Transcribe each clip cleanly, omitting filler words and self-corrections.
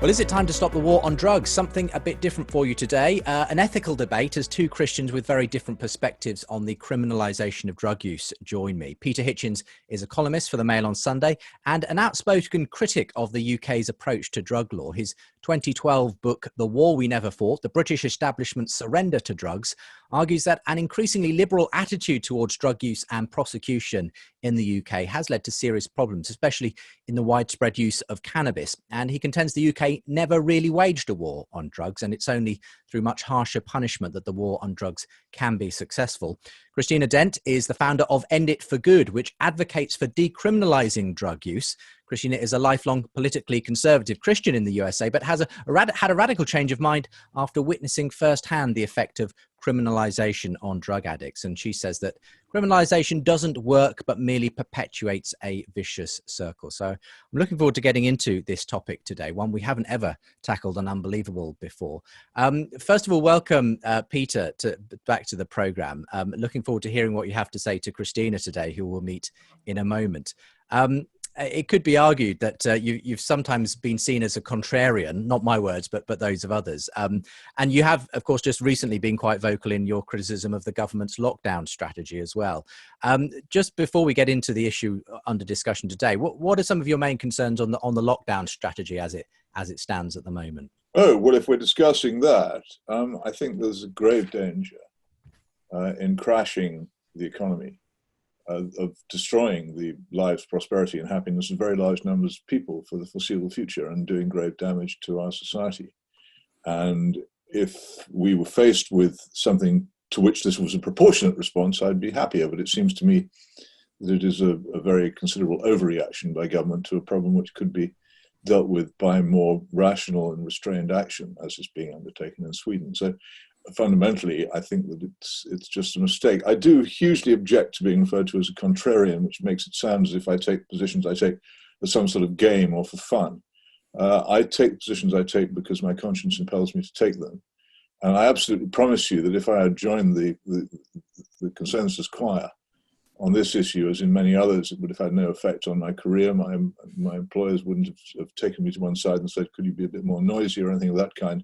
Well, is it time to stop the war on drugs? Something a bit different for you today. An ethical debate as two Christians with very different perspectives on the criminalisation of drug use join me. Peter Hitchens is a columnist for the Mail on Sunday and an outspoken critic of the UK's approach to drug law. His 2012 book, The War We Never Fought, The British Establishment's Surrender to Drugs, argues that an increasingly liberal attitude towards drug use and prosecution in the UK has led to serious problems, especially in the widespread use of cannabis. And he contends the UK never really waged a war on drugs, and it's only through much harsher punishment that the war on drugs can be successful. Christina Dent is the founder of End It for Good, which advocates for decriminalising drug use. Christina is a lifelong politically conservative Christian in the USA, but has had a radical change of mind after witnessing firsthand the effect of criminalisation on drug addicts. And she says that criminalisation doesn't work, but merely perpetuates a vicious circle. So I'm looking forward to getting into this topic today, one we haven't ever tackled on Unbelievable before. First of all, welcome, Peter, back to the programme. Looking forward to hearing what you have to say to Christina today, who we'll meet in a moment. It could be argued that you've sometimes been seen as a contrarian, not my words, but those of others. And you have, of course, just recently been quite vocal in your criticism of the government's lockdown strategy as well. Just before we get into the issue under discussion today, what are some of your main concerns on the lockdown strategy as it stands at the moment? Oh, well, if we're discussing that, I think there's a grave danger in crashing the economy. Of destroying the lives, prosperity and happiness of very large numbers of people for the foreseeable future and doing grave damage to our society. And if we were faced with something to which this was a proportionate response, I'd be happier. But it seems to me that it is a very considerable overreaction by government to a problem which could be dealt with by more rational and restrained action, as is being undertaken in Sweden. So fundamentally, I think that it's just a mistake. I do hugely object to being referred to as a contrarian, which makes it sound as if I take positions I take as some sort of game or for fun. I take positions I take because my conscience impels me to take them. And I absolutely promise you that if I had joined the consensus choir on this issue, as in many others, it would have had no effect on my career. My employers wouldn't have taken me to one side and said, could you be a bit more noisy or anything of that kind.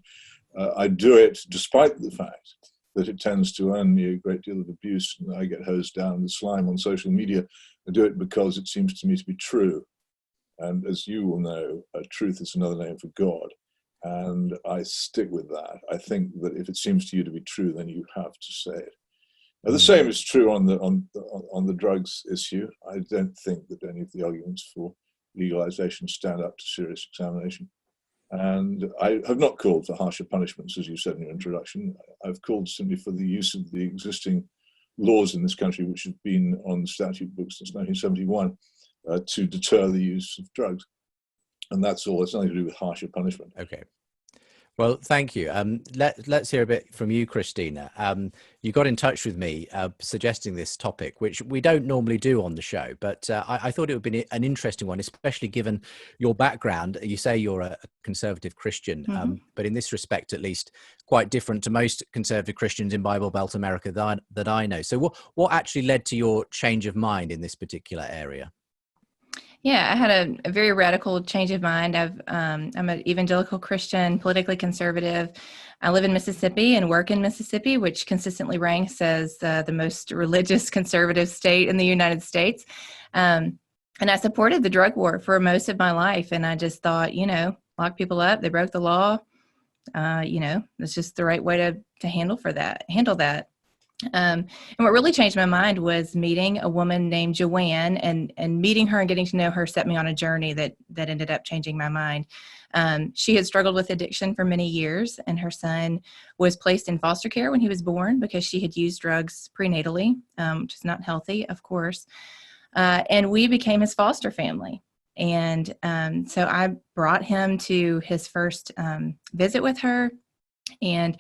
I do it despite the fact that it tends to earn me a great deal of abuse and I get hosed down with slime on social media. I do it because it seems to me to be true. And as you will know, truth is another name for God. And I stick with that. I think that if it seems to you to be true, then you have to say it. Now, the same is true on the drugs issue. I don't think that any of the arguments for legalization stand up to serious examination. And I have not called for harsher punishments, as you said in your introduction. I've called simply for the use of the existing laws in this country, which have been on the statute books since 1971, to deter the use of drugs. And that's all. It's nothing to do with harsher punishment. Okay. Well, thank you. Let's hear a bit from you, Christina. You got in touch with me suggesting this topic, which we don't normally do on the show, but I thought it would be an interesting one, especially given your background. You say you're a conservative Christian, but in this respect, at least, quite different to most conservative Christians in Bible Belt America that I know. So what actually led to your change of mind in this particular area? Yeah, I had a very radical change of mind. I'm an evangelical Christian, politically conservative. I live in Mississippi and work in Mississippi, which consistently ranks as the most religious conservative state in the United States. And I supported the drug war for most of my life. And I just thought, lock people up. They broke the law. It's just the right way to handle that. And what really changed my mind was meeting a woman named Joanne, and meeting her and getting to know her set me on a journey that ended up changing my mind. She had struggled with addiction for many years, and her son was placed in foster care when he was born because she had used drugs prenatally, which is not healthy, of course. And we became his foster family. And so I brought him to his first visit with her and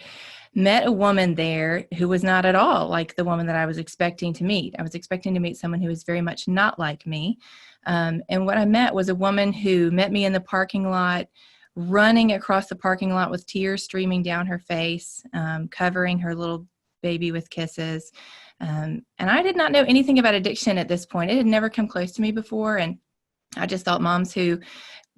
met a woman there who was not at all like the woman that I was expecting to meet. I was expecting to meet someone who was very much not like me. And what I met was a woman who met me in the parking lot, running across the parking lot with tears streaming down her face, covering her little baby with kisses. And I did not know anything about addiction at this point. It had never come close to me before. And I just thought moms who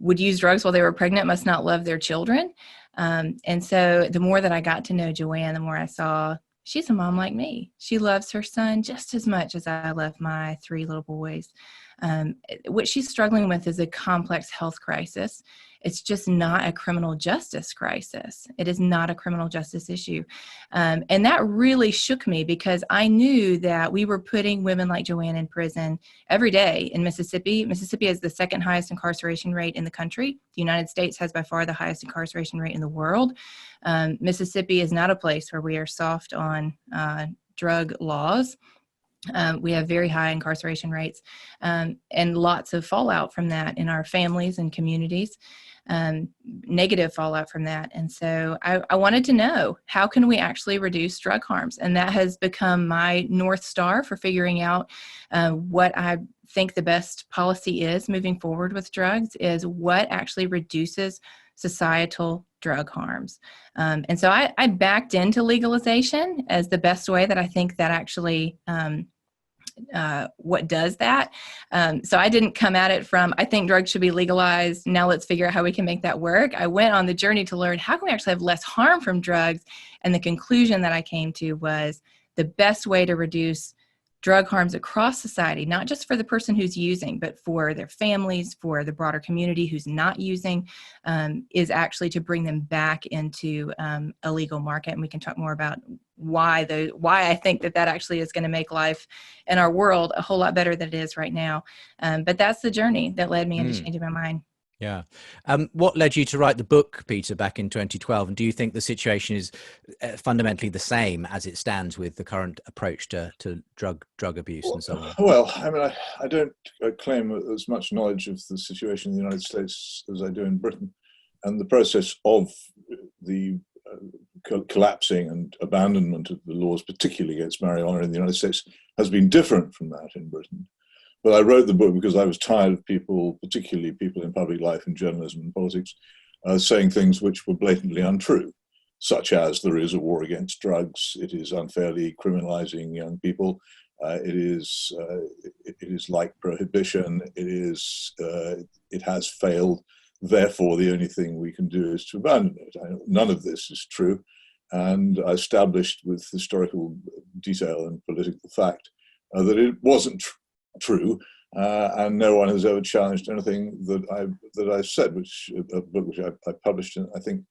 would use drugs while they were pregnant must not love their children. And so the more that I got to know Joanne, the more I saw she's a mom like me. She loves her son just as much as I love my 3 little boys. What she's struggling with is a complex health crisis. It's just not a criminal justice crisis. It is not a criminal justice issue. And that really shook me, because I knew that we were putting women like Joanne in prison every day in Mississippi. Mississippi has the 2nd highest incarceration rate in the country. The United States has by far the highest incarceration rate in the world. Mississippi is not a place where we are soft on drug laws. We have very high incarceration rates, and lots of fallout from that in our families and communities, negative fallout from that. And so I wanted to know, how can we actually reduce drug harms? And that has become my North Star for figuring out what I think the best policy is moving forward with drugs, is what actually reduces societal drug harms. And so I backed into legalization as the best way that I think that actually what does that. So I didn't come at it from, I think drugs should be legalized, now let's figure out how we can make that work. I went on the journey to learn, how can we actually have less harm from drugs? And the conclusion that I came to was the best way to reduce drug harms across society, not just for the person who's using, but for their families, for the broader community who's not using, is actually to bring them back into a legal market. And we can talk more about why I think that actually is going to make life in our world a whole lot better than it is right now. But that's the journey that led me into changing my mind. Yeah. What led you to write the book, Peter, back in 2012? And do you think the situation is fundamentally the same as it stands with the current approach to drug abuse and so on? Well, I mean, I don't claim as much knowledge of the situation in the United States as I do in Britain. And the process of the collapsing and abandonment of the laws, particularly against marijuana in the United States, has been different from that in Britain. But I wrote the book because I was tired of people, particularly people in public life and journalism and politics, saying things which were blatantly untrue, such as there is a war against drugs, it is unfairly criminalizing young people, it is like prohibition, it has failed, therefore the only thing we can do is to abandon it. None of this is true, and I established with historical detail and political fact that it wasn't true, and no one has ever challenged anything that I said, which a book which I published in, I think,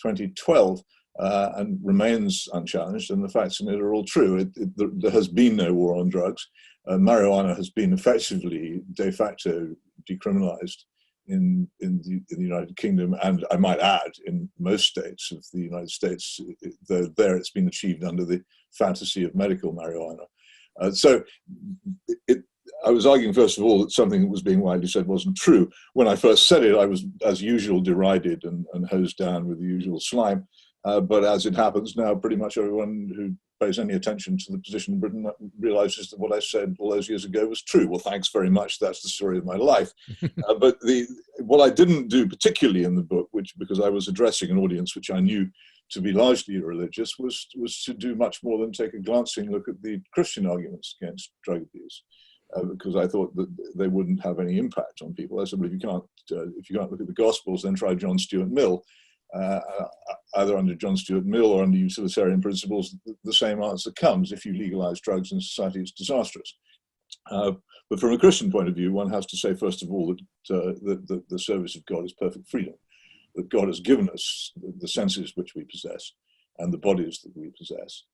2012, and remains unchallenged, and the facts in it are all true. There has been no war on drugs. Marijuana has been effectively de facto decriminalized in the United Kingdom, and I might add in most states of the United States, though there it's been achieved under the fantasy of medical marijuana. I was arguing, first of all, that something that was being widely said wasn't true. When I first said it, I was, as usual, derided and hosed down with the usual slime. But as it happens now, pretty much everyone who pays any attention to the position in Britain realizes that what I said all those years ago was true. Well, thanks very much. That's the story of my life. But what I didn't do, particularly in the book, because I was addressing an audience which I knew to be largely religious, was to do much more than take a glancing look at the Christian arguments against drug abuse. Because I thought that they wouldn't have any impact on people. I said, well, if you can't look at the Gospels, then try John Stuart Mill. Either under John Stuart Mill or under utilitarian principles, the same answer comes. If you legalize drugs in society, it's disastrous. But from a Christian point of view, one has to say, first of all, that the service of God is perfect freedom, that God has given us the senses which we possess and the bodies that we possess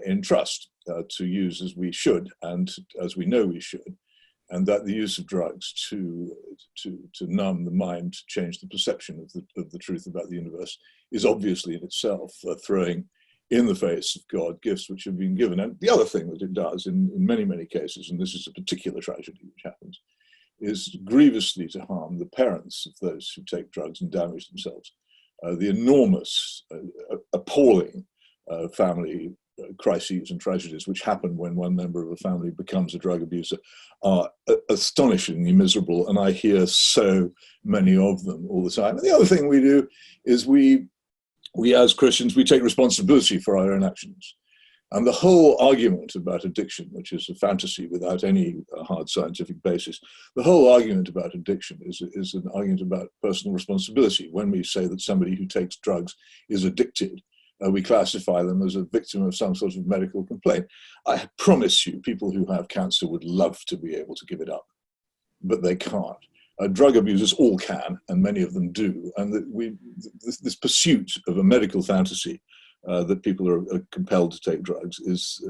in trust to use as we should and as we know we should, and that the use of drugs to numb the mind, to change the perception of the truth about the universe, is obviously in itself throwing in the face of God gifts which have been given. And the other thing that it does in many, many cases, and this is a particular tragedy which happens, is grievously to harm the parents of those who take drugs and damage themselves. The enormous, appalling family crises and tragedies which happen when one member of a family becomes a drug abuser are astonishingly miserable, and I hear so many of them all the time. And the other thing we do is we as Christians, we take responsibility for our own actions. And the whole argument about addiction, which is a fantasy without any hard scientific basis, the whole argument about addiction is an argument about personal responsibility. When we say that somebody who takes drugs is addicted, we classify them as a victim of some sort of medical complaint. I promise you, people who have cancer would love to be able to give it up, but they can't. Drug abusers all can, and many of them do. And this pursuit of a medical fantasy that people are compelled to take drugs is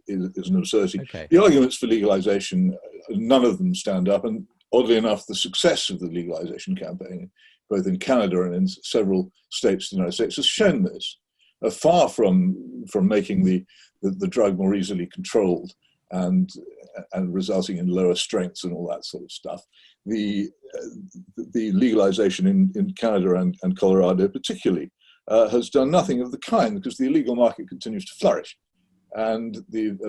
an absurdity. Okay. The arguments for legalization, none of them stand up. And oddly enough, the success of the legalization campaign, both in Canada and in several states in the United States, has shown this. Far from making the drug more easily controlled and resulting in lower strengths and all that sort of stuff, the legalization in Canada and Colorado particularly has done nothing of the kind, because the illegal market continues to flourish, and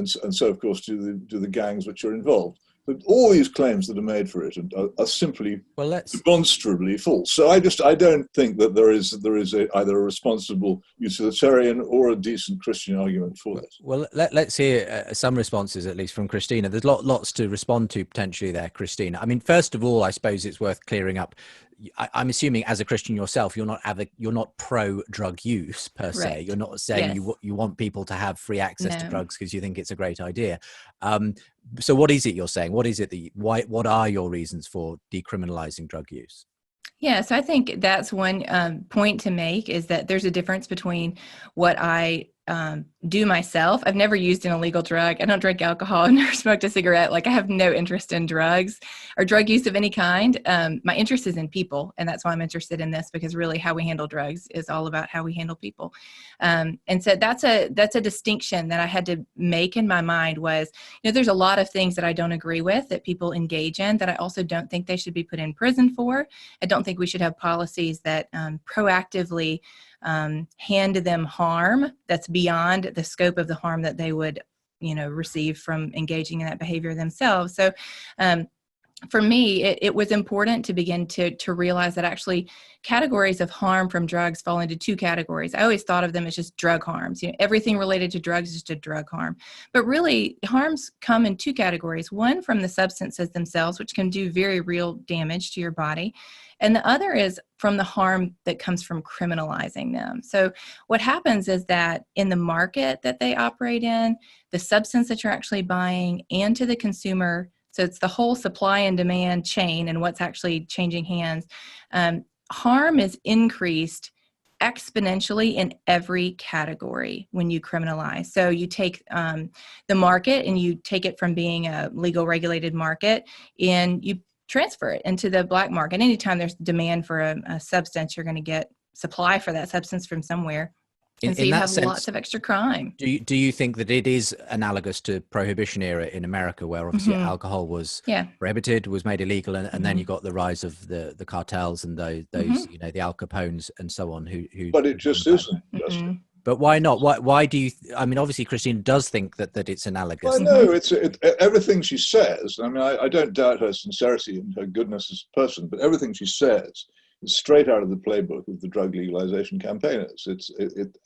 so of course do the gangs which are involved. But all these claims that are made for it are simply demonstrably false. So I don't think that there is either a responsible utilitarian or a decent Christian argument for this. Well, let's hear some responses, at least from Christina. There's lots to respond to potentially there, Christina. I mean, first of all, I suppose it's worth clearing up. I'm assuming, as a Christian yourself, you're not pro drug use per se. Right. You're not saying Yes. you want people to have free access to No. drugs because you think it's a great idea. So what is it you're saying? What is it what are your reasons for decriminalizing drug use? Yeah, so I think that's one point to make, is that there's a difference between what I do myself. I've never used an illegal drug. I don't drink alcohol. I've never smoked a cigarette. Like, I have no interest in drugs or drug use of any kind. My interest is in people, and that's why I'm interested in this, because really how we handle drugs is all about how we handle people. And so that's a distinction that I had to make in my mind. Was, there's a lot of things that I don't agree with that people engage in, that I also don't think they should be put in prison for. I don't think we should have policies that proactively hand them harm that's beyond the scope of the harm that they would, receive from engaging in that behavior themselves. So for me, it was important to begin to realize that actually categories of harm from drugs fall into two categories. I always thought of them as just drug harms. Everything related to drugs is just a drug harm. But really, harms come in two categories. One, from the substances themselves, which can do very real damage to your body. And the other is from the harm that comes from criminalizing them. So what happens is that in the market that they operate in, the substance that you're actually buying, and to the consumer, so it's the whole supply and demand chain and what's actually changing hands, harm is increased exponentially in every category when you criminalize. So you take the market, and you take it from being a legal regulated market, and you transfer it into the black market. Anytime there's demand for a substance, you're going to get supply for that substance from somewhere. And so you have lots of extra crime. Do you think that it is analogous to Prohibition era in America, where obviously alcohol was prohibited, was made illegal, and then you got the rise of the cartels and those the Al Capones and so on who But it just isn't. Justin. But why not? Why do you? I mean, obviously, Christine does think that it's analogous. I know everything she says. I mean, I don't doubt her sincerity and her goodness as a person, but everything she says is straight out of the playbook of the drug legalization campaigners.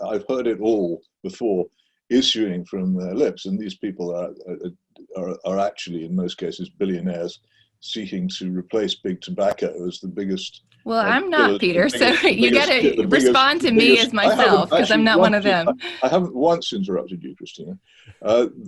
I've heard it all before issuing from their lips, and these people are actually, in most cases, billionaires seeking to replace big tobacco as the biggest. Well, I'm not, Peter, so you got to respond to me as myself, because I'm not one of them. I haven't once interrupted you, Christina.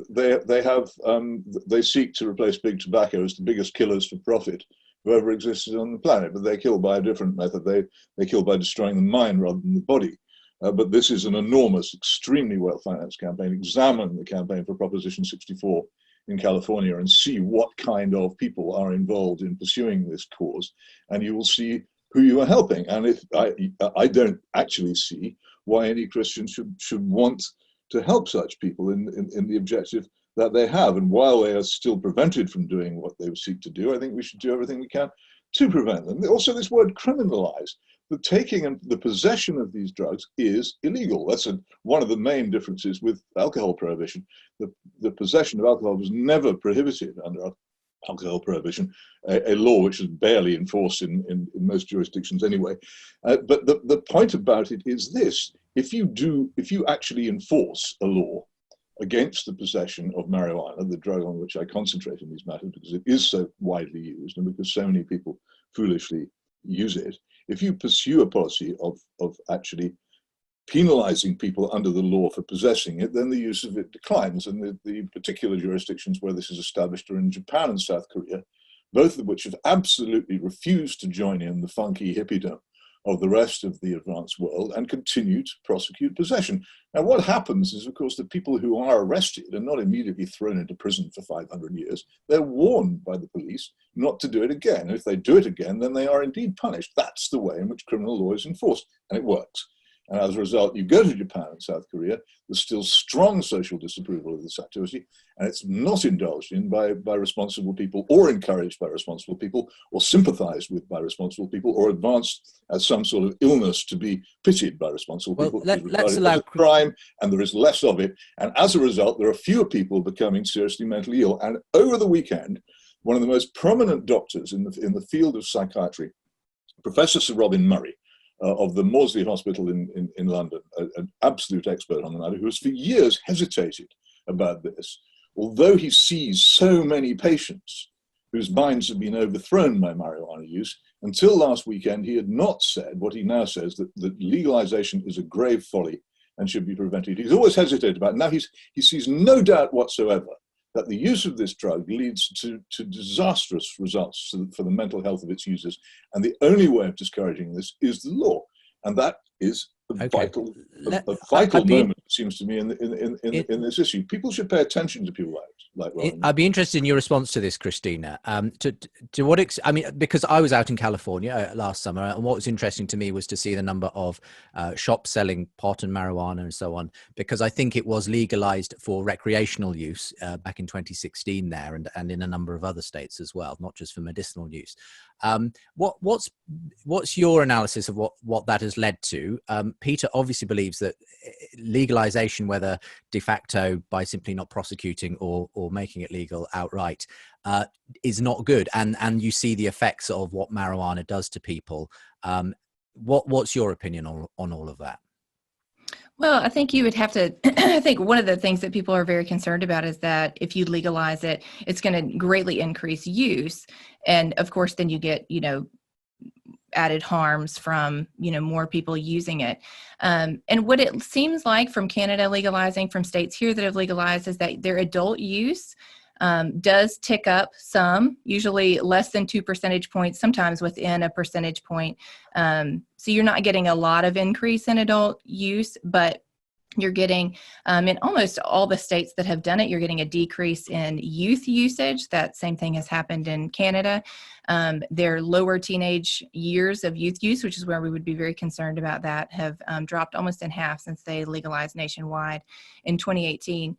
They seek to replace big tobacco as the biggest killers for profit who ever existed on the planet, but they kill by a different method. They kill by destroying the mind rather than the body. But this is an enormous, extremely well-financed campaign. Examine the campaign for Proposition 64 in California and see what kind of people are involved in pursuing this cause, and you will see who you are helping. And if I don't actually see why any Christian should want to help such people in the objective that they have. And while they are still prevented from doing what they seek to do, I think we should do everything we can to prevent them. Also, this word criminalize, the taking and the possession of these drugs is illegal. That's one of the main differences with alcohol prohibition. The possession of alcohol was never prohibited under alcohol prohibition, a law which is barely enforced in most jurisdictions anyway. But the point about it is this: if you actually enforce a law, against the possession of marijuana, the drug on which I concentrate in these matters, because it is so widely used and because so many people foolishly use it. If you pursue a policy of actually penalizing people under the law for possessing it, then the use of it declines. And the particular jurisdictions where this is established are in Japan and South Korea, both of which have absolutely refused to join in the funky hippiedom of the rest of the advanced world and continue to prosecute possession. Now, what happens is, of course, that people who are arrested are not immediately thrown into prison for 500 years. They're warned by the police not to do it again. And if they do it again, then they are indeed punished. That's the way in which criminal law is enforced, and it works. And as a result, you go to Japan and South Korea, there's still strong social disapproval of this activity, and it's not indulged in by responsible people, or encouraged by responsible people, or sympathized with by responsible people, or advanced as some sort of illness to be pitied by responsible people. Let's allow crime, and there is less of it. And as a result, there are fewer people becoming seriously mentally ill. And over the weekend, one of the most prominent doctors in the field of psychiatry, Professor Sir Robin Murray, of the Maudsley Hospital in London, an absolute expert on the matter, who has for years hesitated about this, although he sees so many patients whose minds have been overthrown by marijuana use. Until last weekend, he had not said what he now says, that legalization is a grave folly and should be prevented. He's always hesitated about it. Now he sees no doubt whatsoever that the use of this drug leads to disastrous results for the mental health of its users. And the only way of discouraging this is the law. And that is a vital moment, it seems to me, in this issue. People should pay attention to people like Robin. I'd be interested in your response to this, Christina. To what I mean, because I was out in California last summer, and what was interesting to me was to see the number of shops selling pot and marijuana and so on, because I think it was legalized for recreational use back in 2016 there, and in a number of other states as well, not just for medicinal use. What's your analysis of what that has led to? Peter obviously believes that legalization, whether de facto by simply not prosecuting or making it legal outright, is not good, and you see the effects of what marijuana does to people. What's your opinion on all of that? Well, I think you would have to, I think one of the things that people are very concerned about is that if you legalize it, it's going to greatly increase use. And of course, then you get, added harms from, more people using it. And what it seems like from Canada legalizing, from states here that have legalized, is that their adult use does tick up some, usually less than 2 percentage points, sometimes within a percentage point. So you're not getting a lot of increase in adult use, but you're getting, in almost all the states that have done it, you're getting a decrease in youth usage. That same thing has happened in Canada. Their lower teenage years of youth use, which is where we would be very concerned about that, have dropped almost in half since they legalized nationwide in 2018.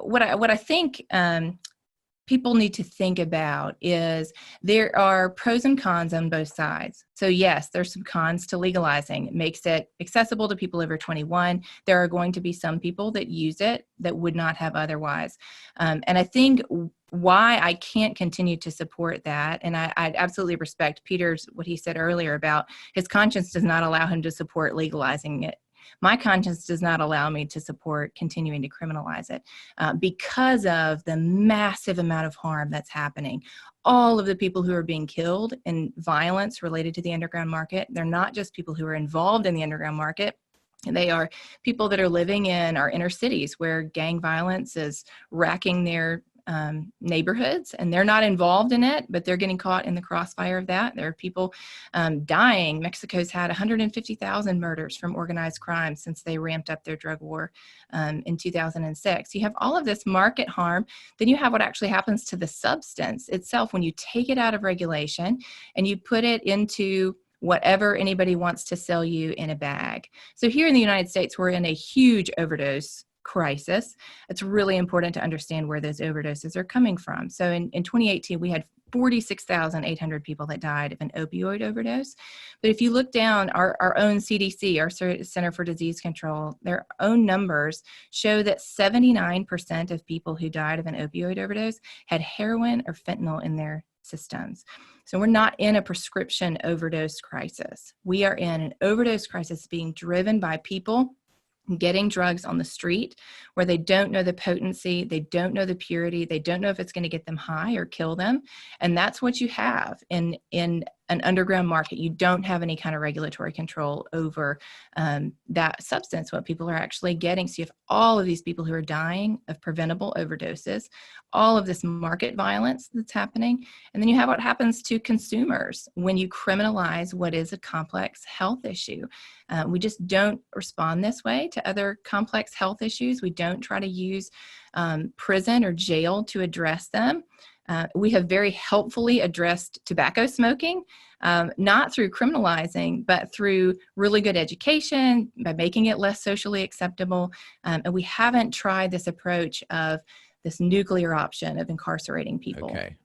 What I think people need to think about is there are pros and cons on both sides. So yes, there's some cons to legalizing. It makes it accessible to people over 21. There are going to be some people that use it that would not have otherwise. And I think why I can't continue to support that, and I absolutely respect Peter's, what he said earlier about his conscience does not allow him to support legalizing it. My conscience does not allow me to support continuing to criminalize it because of the massive amount of harm that's happening. All of the people who are being killed in violence related to the underground market, they're not just people who are involved in the underground market. They are people that are living in our inner cities where gang violence is racking their neighborhoods, and they're not involved in it, but they're getting caught in the crossfire of that. There are people dying. Mexico's had 150,000 murders from organized crime since they ramped up their drug war in 2006. You have all of this market harm. Then you have what actually happens to the substance itself when you take it out of regulation and you put it into whatever anybody wants to sell you in a bag. So here in the United States, we're in a huge overdose crisis. It's really important to understand where those overdoses are coming from. So in 2018, we had 46,800 people that died of an opioid overdose. But if you look down, our own CDC, our Center for Disease Control, their own numbers show that 79% of people who died of an opioid overdose had heroin or fentanyl in their systems. So we're not in a prescription overdose crisis. We are in an overdose crisis being driven by people getting drugs on the street where they don't know the potency, they don't know the purity, they don't know if it's going to get them high or kill them. And that's what you have in an underground market. You don't have any kind of regulatory control over that substance, what people are actually getting. So you have all of these people who are dying of preventable overdoses, all of this market violence that's happening. And then you have what happens to consumers when you criminalize what is a complex health issue. We just don't respond this way to other complex health issues. We don't try to use prison or jail to address them. We have very helpfully addressed tobacco smoking, not through criminalizing, but through really good education, by making it less socially acceptable. And we haven't tried this approach of this nuclear option of incarcerating people. Okay.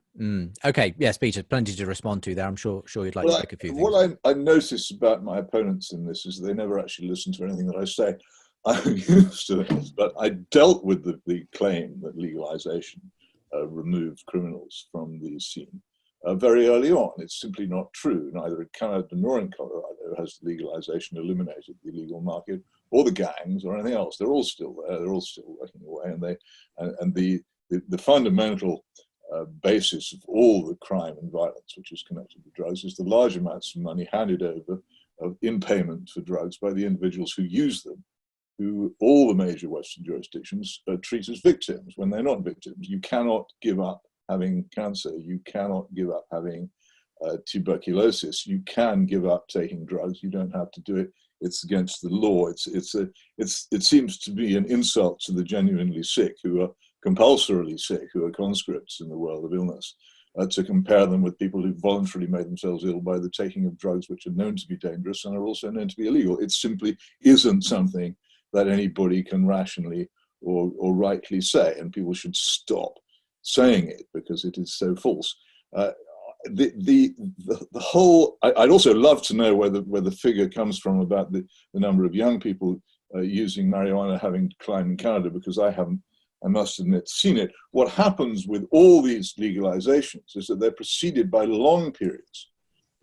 Okay. Yes, Peter, plenty to respond to there. I'm sure you'd like to make a few things. What I notice about my opponents in this is they never actually listen to anything that I say. I'm used to this, but I dealt with the claim that legalization removed criminals from the scene very early on. It's simply not true. Neither in Canada nor in Colorado has legalization eliminated the illegal market or the gangs or anything else. They're all still there. They're all still working away, and the fundamental basis of all the crime and violence which is connected to drugs is the large amounts of money handed over in payment for drugs by the individuals who use them, who all the major Western jurisdictions treat as victims when they're not victims. You cannot give up having cancer. You cannot give up having tuberculosis. You can give up taking drugs. You don't have to do it. It's against the law. It seems to be an insult to the genuinely sick who are compulsorily sick, who are conscripts in the world of illness, to compare them with people who voluntarily made themselves ill by the taking of drugs which are known to be dangerous and are also known to be illegal. It simply isn't something that anybody can rationally or rightly say, and people should stop saying it because it is so false. The whole, I'd also love to know where the figure comes from about the number of young people using marijuana having declined in Canada, because I haven't, I must admit, seen it. What happens with all these legalizations is that they're preceded by long periods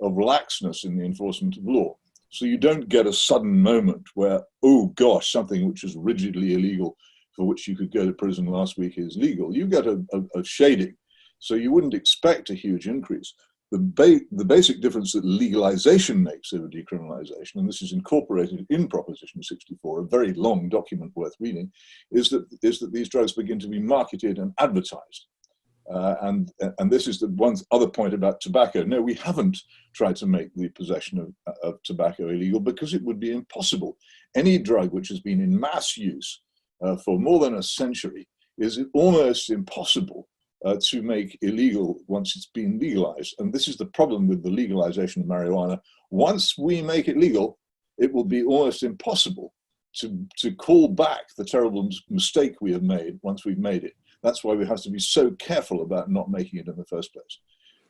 of laxness in the enforcement of law. So you don't get a sudden moment where, oh gosh, something which is rigidly illegal, for which you could go to prison last week, is legal. You get a shading. So you wouldn't expect a huge increase. The basic difference that legalization makes over decriminalization, and this is incorporated in Proposition 64, a very long document worth reading, is that these drugs begin to be marketed and advertised. And this is the one other point about tobacco. No, we haven't tried to make the possession of tobacco illegal because it would be impossible. Any drug which has been in mass use for more than a century is almost impossible to make illegal once it's been legalized. And this is the problem with the legalization of marijuana. Once we make it legal, it will be almost impossible to call back the terrible mistake we have made once we've made it. That's why we have to be so careful about not making it in the first place.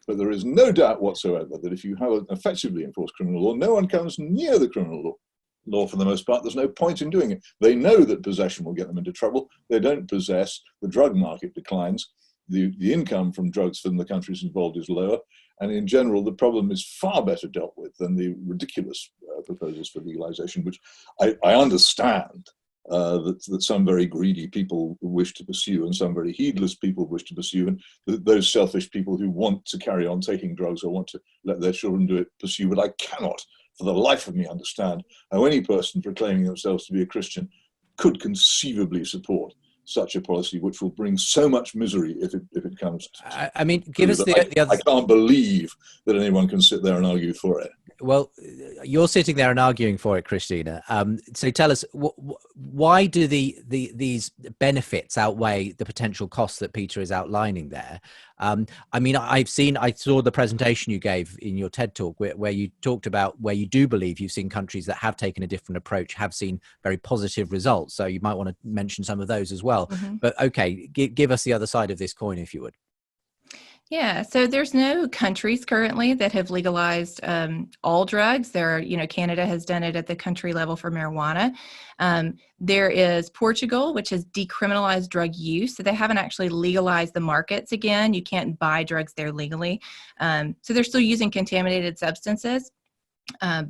But there is no doubt whatsoever that if you have an effectively enforced criminal law, no one comes near the criminal law for the most part. There's no point in doing it. They know that possession will get them into trouble. They don't possess. The drug market declines. The income from drugs from the countries involved is lower. And in general, the problem is far better dealt with than the ridiculous proposals for legalization, which I understand that some very greedy people wish to pursue and some very heedless people wish to pursue, and those selfish people who want to carry on taking drugs or want to let their children do it pursue. But I cannot for the life of me understand how any person proclaiming themselves to be a Christian could conceivably support such a policy, which will bring so much misery if it comes to I mean, give us the other. I can't believe that anyone can sit there and argue for it. Well, you're sitting there and arguing for it, Christina. So tell us, why do these benefits outweigh the potential costs that Peter is outlining there? I mean, I saw the presentation you gave in your TED Talk where you talked about where you do believe you've seen countries that have taken a different approach, have seen very positive results. So you might want to mention some of those as well. Mm-hmm. But okay, give us the other side of this coin, if you would. Yeah, so there's no countries currently that have legalized all drugs. Canada has done it at the country level for marijuana. There is Portugal, which has decriminalized drug use. So they haven't actually legalized the markets again. You can't buy drugs there legally. So they're still using contaminated substances.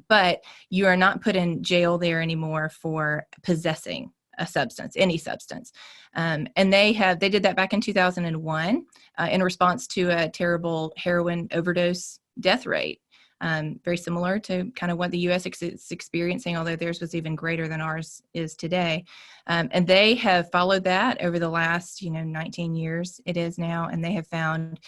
But you are not put in jail there anymore for possessing a substance, any substance. And they did that back in 2001 in response to a terrible heroin overdose death rate. Very similar to kind of what the U.S. is experiencing, although theirs was even greater than ours is today. And they have followed that over the last, 19 years it is now, and they have found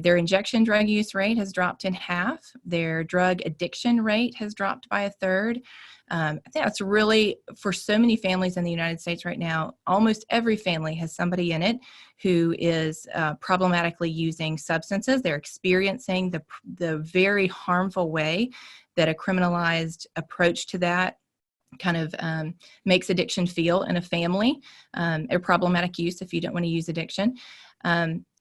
their injection drug use rate has dropped in half. Their drug addiction rate has dropped by a third. I think that's really, for so many families in the United States right now, almost every family has somebody in it who is problematically using substances. They're experiencing the very harmful way that a criminalized approach to that kind of makes addiction feel in a family, or problematic use if you don't want to use addiction.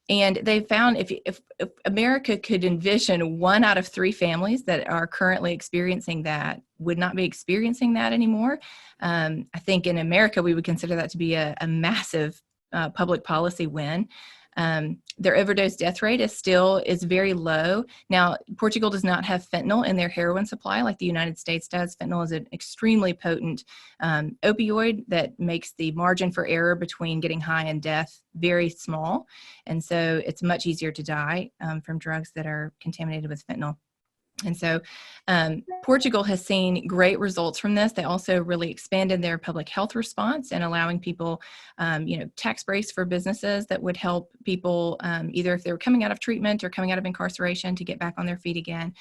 And they found if America could envision 1 out of 3 families that are currently experiencing that would not be experiencing that anymore, I think in America we would consider that to be a massive public policy win. Their overdose death rate is very low. Now, Portugal does not have fentanyl in their heroin supply like the United States does. Fentanyl is an extremely potent opioid that makes the margin for error between getting high and death very small. And so it's much easier to die from drugs that are contaminated with fentanyl. And so Portugal has seen great results from this. They also really expanded their public health response and allowing people, tax breaks for businesses that would help people either if they were coming out of treatment or coming out of incarceration to get back on their feet again.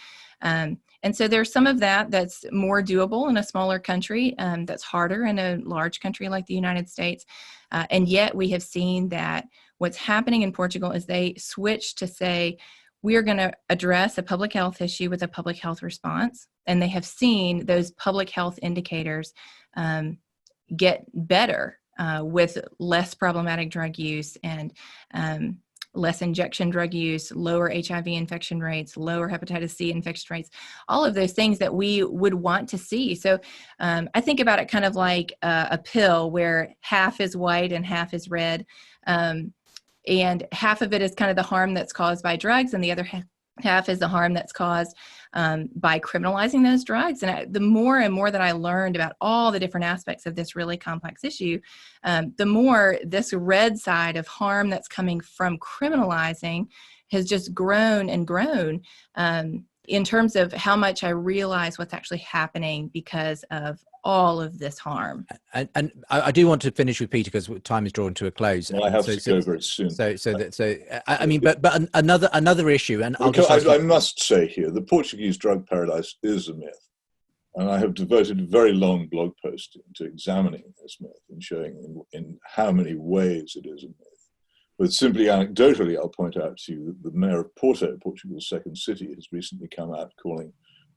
And so there's some of that that's more doable in a smaller country, that's harder in a large country like the United States. And yet we have seen that what's happening in Portugal is they switch to say, we are going to address a public health issue with a public health response. And they have seen those public health indicators get better with less problematic drug use and less injection drug use, lower HIV infection rates, lower hepatitis C infection rates, all of those things that we would want to see. So I think about it kind of like a pill where half is white and half is red. And half of it is kind of the harm that's caused by drugs, and the other half is the harm that's caused by criminalizing those drugs. And the more and more that I learned about all the different aspects of this really complex issue, the more this red side of harm that's coming from criminalizing has just grown and grown in terms of how much I realize what's actually happening because of all of this harm. And I do want to finish with Peter because time is drawing to a close. Well, I have to go very soon. But another issue, and I must say here, the Portuguese drug paradise is a myth, and I have devoted a very long blog post to examining this myth and showing in how many ways it is a myth. But simply anecdotally, I'll point out to you that the mayor of Porto, Portugal's second city, has recently come out calling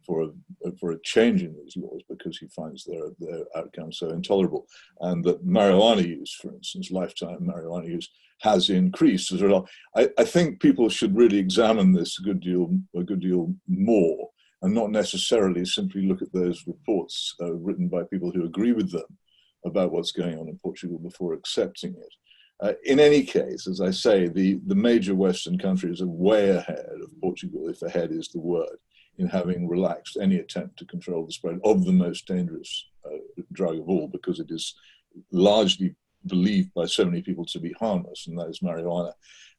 for a change in these laws because he finds their outcome so intolerable, and that marijuana use, for instance, lifetime marijuana use, has increased as a result. I think people should really examine this a good deal more, and not necessarily simply look at those reports written by people who agree with them about what's going on in Portugal before accepting it. In any case, as I say, the major Western countries are way ahead of Portugal, if ahead is the word, in having relaxed any attempt to control the spread of the most dangerous drug of all, because it is largely believed by so many people to be harmless, and that is marijuana.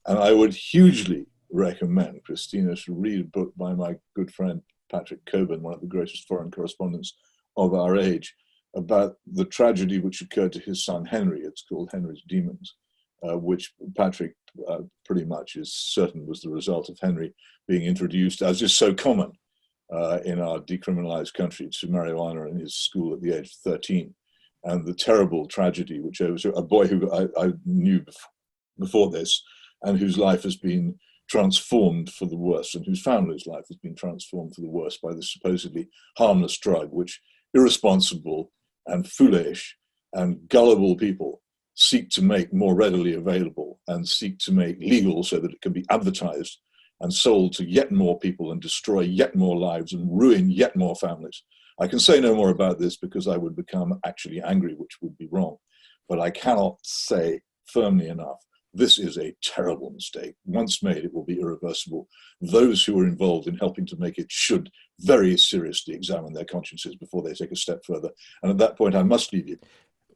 And I would hugely recommend Christina should read a book by my good friend Patrick Cockburn, one of the greatest foreign correspondents of our age, about the tragedy which occurred to his son Henry. It's called Henry's Demons, which Patrick pretty much is certain was the result of Henry being introduced, as is so common in our decriminalized country, to marijuana in his school at the age of 13, and the terrible tragedy which was a boy who I knew before this, and whose life has been transformed for the worse, and whose family's life has been transformed for the worse by this supposedly harmless drug, which irresponsible and foolish and gullible people seek to make more readily available and seek to make legal so that it can be advertised and sold to yet more people and destroy yet more lives and ruin yet more families. I can say no more about this because I would become actually angry, which would be wrong. But I cannot say firmly enough This is a terrible mistake. Once made, it will be irreversible. Those who are involved in helping to make it should very seriously examine their consciences before they take a step further. And at that point, I must leave you.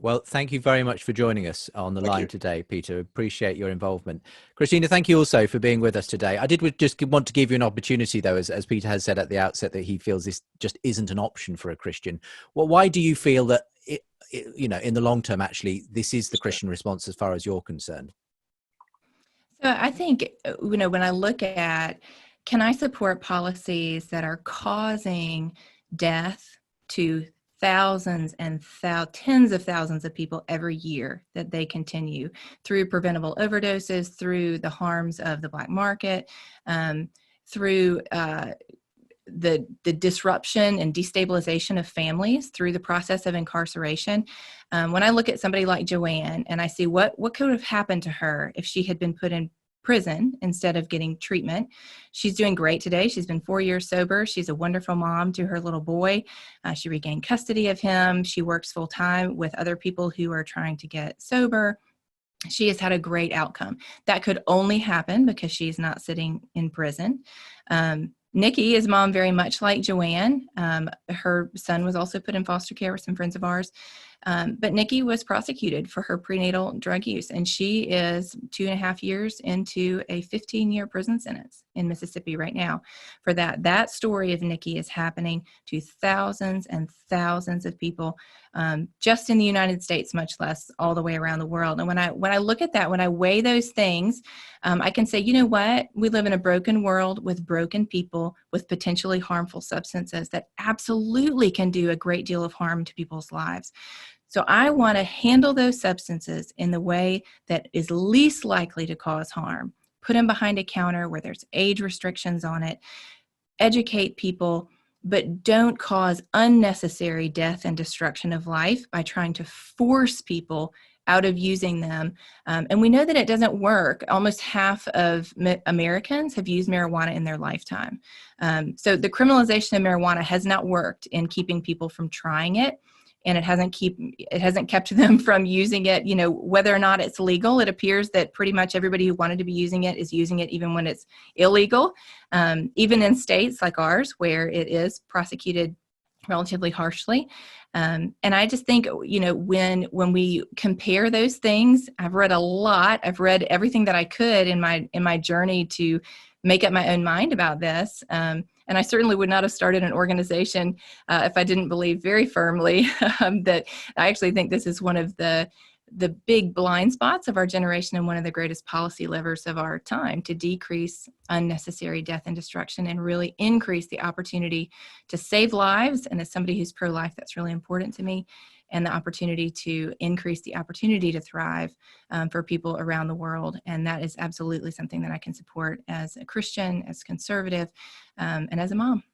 Well, thank you very much for joining us on the Thank line you. today, Peter. Appreciate your involvement. Christina, thank you also for being with us today. I did just want to give you an opportunity, though, as Peter has said at the outset, that he feels this just isn't an option for a Christian. Well, why do you feel that, in the long term, actually, this is the Christian response as far as you're concerned? So I think, when I look at, can I support policies that are causing death to thousands and tens of thousands of people every year, that they continue through preventable overdoses, through the harms of the black market, through the disruption and destabilization of families through the process of incarceration. When I look at somebody like Joanne and I see what could have happened to her if she had been put in prison instead of getting treatment. She's doing great today. She's been 4 years sober. She's a wonderful mom to her little boy. She regained custody of him. She works full time with other people who are trying to get sober. She has had a great outcome. That could only happen because she's not sitting in prison. Nikki is mom very much like Joanne. Her son was also put in foster care with some friends of ours. But Nikki was prosecuted for her prenatal drug use, and she is 2.5 years into a 15-year prison sentence in Mississippi right now for that. That story of Nikki is happening to thousands and thousands of people, just in the United States, much less all the way around the world. And when I look at that, when I weigh those things, I can say, you know what? We live in a broken world with broken people with potentially harmful substances that absolutely can do a great deal of harm to people's lives. So I want to handle those substances in the way that is least likely to cause harm. Put them behind a counter where there's age restrictions on it. Educate people, but don't cause unnecessary death and destruction of life by trying to force people out of using them. And we know that it doesn't work. Almost half of Americans have used marijuana in their lifetime. So the criminalization of marijuana has not worked in keeping people from trying it. And it hasn't kept them from using it, whether or not it's legal. It appears that pretty much everybody who wanted to be using it is using it even when it's illegal, even in states like ours where it is prosecuted relatively harshly. And I just think, when we compare those things, I've read a lot. I've read everything that I could in my journey to make up my own mind about this. And I certainly would not have started an organization if I didn't believe very firmly that I actually think this is one of the big blind spots of our generation and one of the greatest policy levers of our time to decrease unnecessary death and destruction and really increase the opportunity to save lives. And as somebody who's pro-life, that's really important to me. And the opportunity to increase the opportunity to thrive for people around the world. And that is absolutely something that I can support as a Christian, as conservative, and as a mom.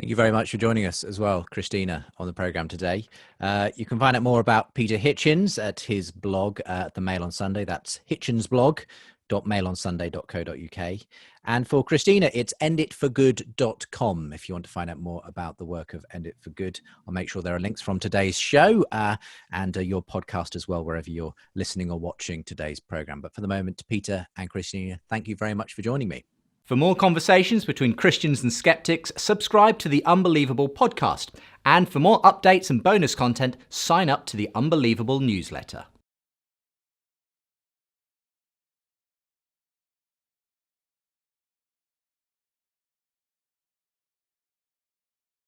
Thank you very much for joining us as well, Christina, on the program today. You can find out more about Peter Hitchens at his blog, The Mail on Sunday. That's hitchensblog.mailonsunday.co.uk. And for Christina, it's enditforgood.com if you want to find out more about the work of End It for Good. I'll make sure there are links from today's show and your podcast as well, wherever you're listening or watching today's program. But for the moment, Peter and Christina, thank you very much for joining me. For more conversations between Christians and skeptics, subscribe to the Unbelievable podcast. And for more updates and bonus content, sign up to the Unbelievable newsletter.